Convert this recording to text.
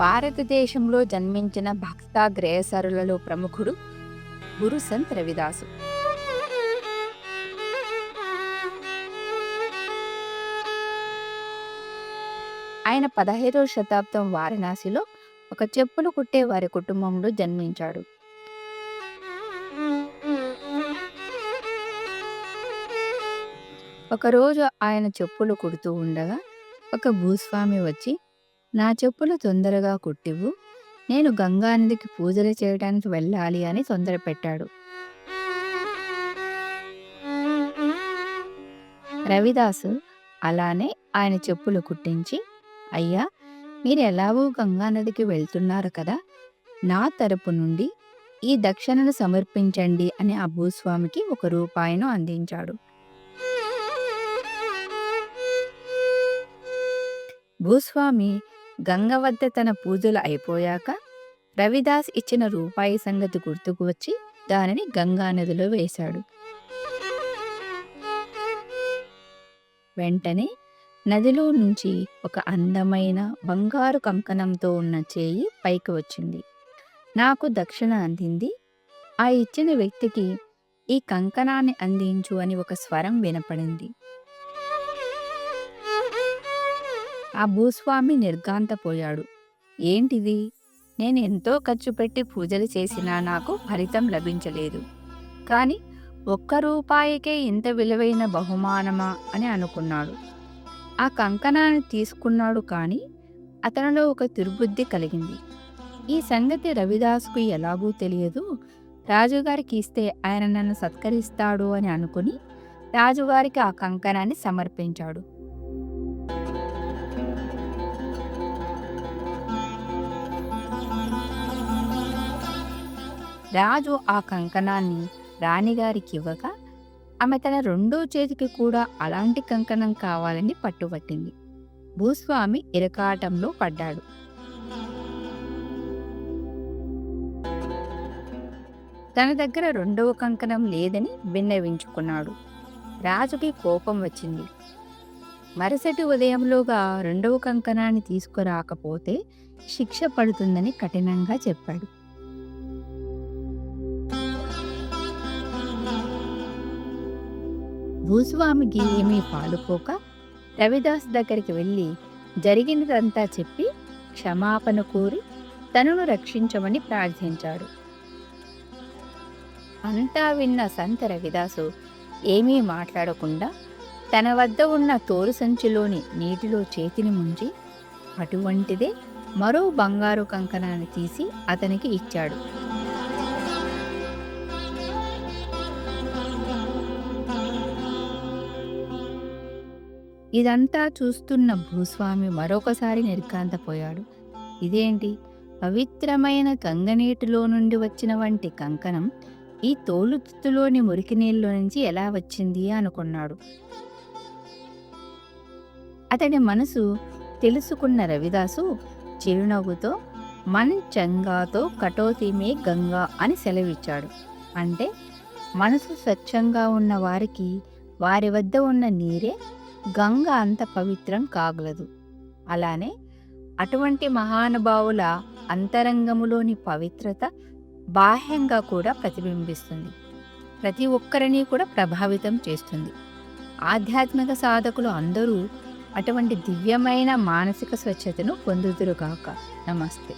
భారతదేశంలో జన్మించిన భక్తాగ్రేసరులలో ప్రముఖుడు గురు సంత్ రవిదాసు. ఆయన 15వ శతాబ్దం వారణాసిలో ఒక చెప్పులు కుట్టే వారి కుటుంబంలో జన్మించాడు. ఒకరోజు ఆయన చెప్పులు కుడుతూ ఉండగా ఒక భూస్వామి వచ్చి, నా చెప్పులు తొందరగా కుట్టివ్వు, నేను గంగానదికి పూజలు చేయడానికి వెళ్ళాలి అని తొందర పెట్టాడు. రవిదాసు అలానే ఆయన చెప్పులు కుట్టించి, అయ్యా, మీరు ఎలాగూ గంగానదికి వెళ్తున్నారు కదా, నా తరపు నుండి ఈ దక్షిణను సమర్పించండి అని ఆ భూస్వామికి ₹1 అందించాడు. భూస్వామి గంగ వద్ద తన పూజలు అయిపోయాక రవిదాస్ ఇచ్చిన రూపాయి సంగతి గుర్తుకు వచ్చి దానిని గంగానదిలో వేశాడు. వెంటనే నదిలో నుంచి ఒక అందమైన బంగారు కంకణంతో ఉన్న చేయి పైకి వచ్చింది. నాకు దక్షిణ అందింది, ఆ ఇచ్చిన వ్యక్తికి ఈ కంకణాన్ని అందించు అని ఒక స్వరం వినపడింది. ఆ భూస్వామి నిర్ఘాంతపోయాడు. ఏంటిది? నేను ఎంతో ఖర్చు పెట్టి పూజలు చేసినా నాకు ఫలితం లభించలేదు, కానీ ₹1కే ఇంత విలువైన బహుమానమా అని అనుకున్నాడు. ఆ కంకణాన్ని తీసుకున్నాడు, కానీ అతనిలో ఒక దుర్బుద్ధి కలిగింది. ఈ సంగతి రవిదాసుకు ఎలాగూ తెలియదు, రాజుగారికి ఇస్తే ఆయన నన్ను సత్కరిస్తాడు అని అనుకుని రాజుగారికి ఆ కంకణాన్ని సమర్పించాడు. రాజు ఆ కంకణాన్ని రాణిగారికి ఇవ్వగా ఆమె తన రెండో చేతికి కూడా అలాంటి కంకణం కావాలని పట్టుబట్టింది. భూస్వామి ఇరకాటంలో పడ్డాడు. తన దగ్గర రెండవ కంకణం లేదని విన్నవించుకున్నాడు. రాజుకి కోపం వచ్చింది. మరుసటి ఉదయంలోగా రెండవ కంకణాన్ని తీసుకురాకపోతే శిక్ష పడుతుందని కఠినంగా చెప్పాడు. భూస్వామికి ఏమీ పాలుపోక రవిదాస్ దగ్గరికి వెళ్ళి జరిగినదంతా చెప్పి క్షమాపణ కోరి తనను రక్షించమని ప్రార్థించాడు. అంతా విన్న సంత రవిదాసు ఏమీ మాట్లాడకుండా తన వద్ద ఉన్న తోలు సంచిలోని నీటిలో చేతిని ముంచి అటువంటిదే మరో బంగారు కంకణాన్ని తీసి అతనికి ఇచ్చాడు. ఇదంతా చూస్తున్న భూస్వామి మరొకసారి నిర్ఘాంతపోయాడు. ఇదేంటి, పవిత్రమైన గంగనీటిలో నుండి వచ్చిన వంటి కంకణం ఈ తోలుతులోని మురికి నీళ్ళలో నుంచి ఎలా వచ్చింది అనుకున్నాడు. అతడి మనసు తెలుసుకున్న రవిదాసు చిరునవ్వుతో మన్ చంగాతో కటోతిమే గంగా అని సెలవిచ్చాడు. అంటే మనసు స్వచ్ఛంగా ఉన్న వారికి వారి వద్ద ఉన్న నీరే గంగ అంత పవిత్రం కాగలదు. అలానే అటువంటి మహానుభావుల అంతరంగములోని పవిత్రత బాహ్యంగా కూడా ప్రతిబింబిస్తుంది, ప్రతి ఒక్కరిని కూడా ప్రభావితం చేస్తుంది. ఆధ్యాత్మిక సాధకులు అందరూ అటువంటి దివ్యమైన మానసిక స్వచ్ఛతను పొందుదురుగాక. నమస్తే.